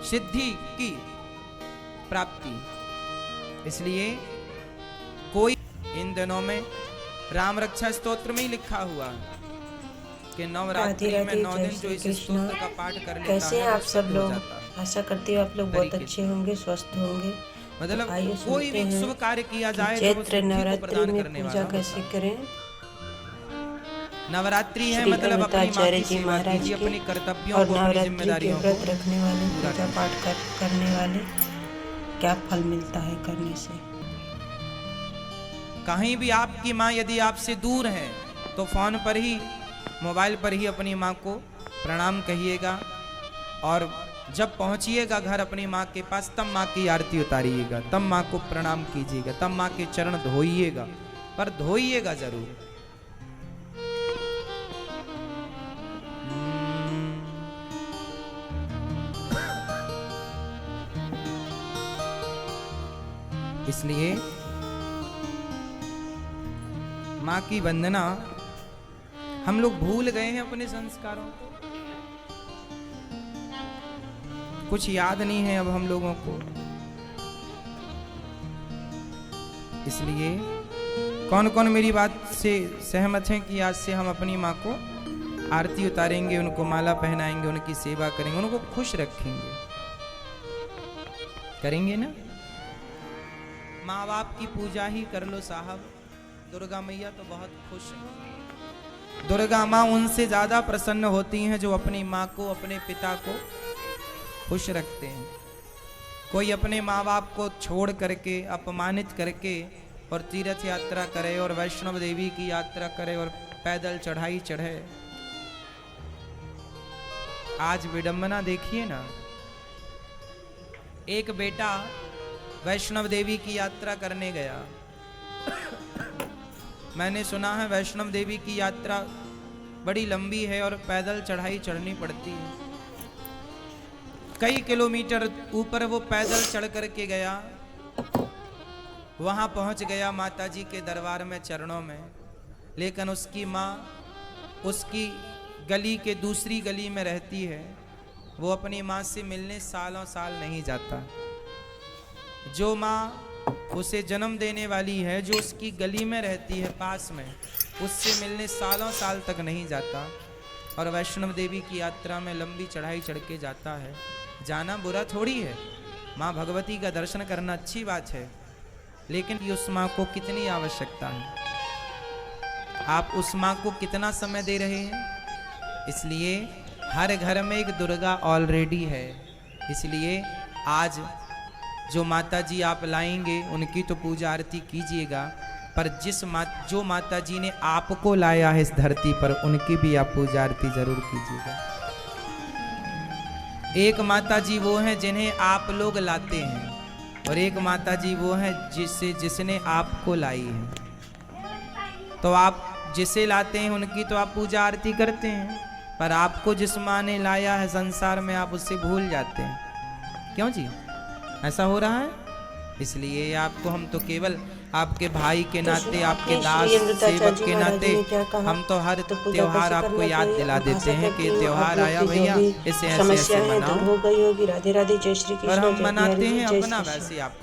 सिद्धि की प्राप्ति। इसलिए कोई इन दिनों में राम रक्षा स्तोत्र में ही लिखा हुआ है कि नवरात्रि में 9 दिन जो इस स्तोत्र का पाठ कर लेता कैसे हैं है आप सब लोग? जाता है। आशा करती हूँ आप लोग बहुत अच्छे होंगे, स्वस्थ होंगे। मतलब आइए कोई भी सुनते शुभ हैं कार्य किया कि जाए तो वो चैत्र सिद्धि को नवरात्रि प्रदान में करने पूजा वाला कैसे होता है। करें। नवरात्रि है श्री मतलब अपनी माँ अमिताचार्य की जी सेवा महाराज कीजिए, के अपनी कर्तव्यों और को, अपनी नवरात्रि के जिम्मेदारियों को व्रत रखने वाले, पूजा पाठ करने वाले क्या फल मिलता है करने से। कहीं भी आपकी माँ यदि आपसे दूर है तो फोन पर ही, मोबाइल पर ही अपनी माँ को प्रणाम कहिएगा, और जब पहुंचिएगा घर अपनी माँ के पास तब माँ की आरती उतारिएगा, तब माँ को प्रणाम कीजिएगा, तब माँ के चरण धोइएगा, पर धोइएगा जरूर। इसलिए माँ की वंदना हम लोग भूल गए हैं अपने संस्कारों को, कुछ याद नहीं है अब हम लोगों को। इसलिए कौन कौन मेरी बात से सहमत हैं कि आज से हम अपनी माँ को आरती उतारेंगे, उनको माला पहनाएंगे, उनकी सेवा करेंगे, उनको खुश रखेंगे, करेंगे ना? माँ बाप की पूजा ही कर लो साहब, दुर्गा मैया तो बहुत खुश है। दुर्गा माँ उनसे ज्यादा प्रसन्न होती हैं जो अपनी माँ को, अपने पिता को खुश रखते हैं। कोई अपने माँ बाप को छोड़ करके, अपमानित करके और तीर्थ यात्रा करे और वैष्णव देवी की यात्रा करे और पैदल चढ़ाई चढ़े। आज विडंबना देखिए ना, एक बेटा वैष्णव देवी की यात्रा करने गया। मैंने सुना है वैष्णव देवी की यात्रा बड़ी लंबी है और पैदल चढ़ाई चढ़नी पड़ती है। कई किलोमीटर ऊपर वो पैदल चढ़ करके गया, वहां पहुंच गया माता जी के दरबार में, चरणों में, लेकिन उसकी माँ उसकी गली के दूसरी गली में रहती है। वो अपनी माँ से मिलने सालों साल नहीं जाता। जो माँ उसे जन्म देने वाली है, जो उसकी गली में रहती है पास में, उससे मिलने सालों साल तक नहीं जाता, और वैष्णव देवी की यात्रा में लंबी चढ़ाई चढ़ के जाता है। जाना बुरा थोड़ी है, माँ भगवती का दर्शन करना अच्छी बात है, लेकिन उस माँ को कितनी आवश्यकता है, आप उस माँ को कितना समय दे रहे हैं। इसलिए हर घर में एक दुर्गा ऑलरेडी है। इसलिए आज जो माता जी आप लाएंगे उनकी तो पूजा आरती कीजिएगा, पर जो माता जी ने आपको लाया है इस धरती पर, उनकी भी आप पूजा आरती जरूर कीजिएगा। एक माता जी वो हैं जिन्हें आप लोग लाते हैं, और एक माता जी वो हैं जिसने आपको लाई है। तो आप जिसे लाते हैं उनकी तो आप पूजा आरती करते हैं, पर आपको जिस माँ ने लाया है संसार में आप उससे भूल जाते हैं। क्यों जी, ऐसा हो रहा है? इसलिए आपको हम तो केवल आपके भाई के नाते, आपके दास सेवक के नाते हम तो हर त्योहार आपको याद दिला देते हैं कि त्योहार आया भैया, इसे ऐसे ऐसे मनाओ, हो गई होगी। राधे राधे, जय श्री कृष्ण। और हम मनाते हैं अपना, वैसे आपको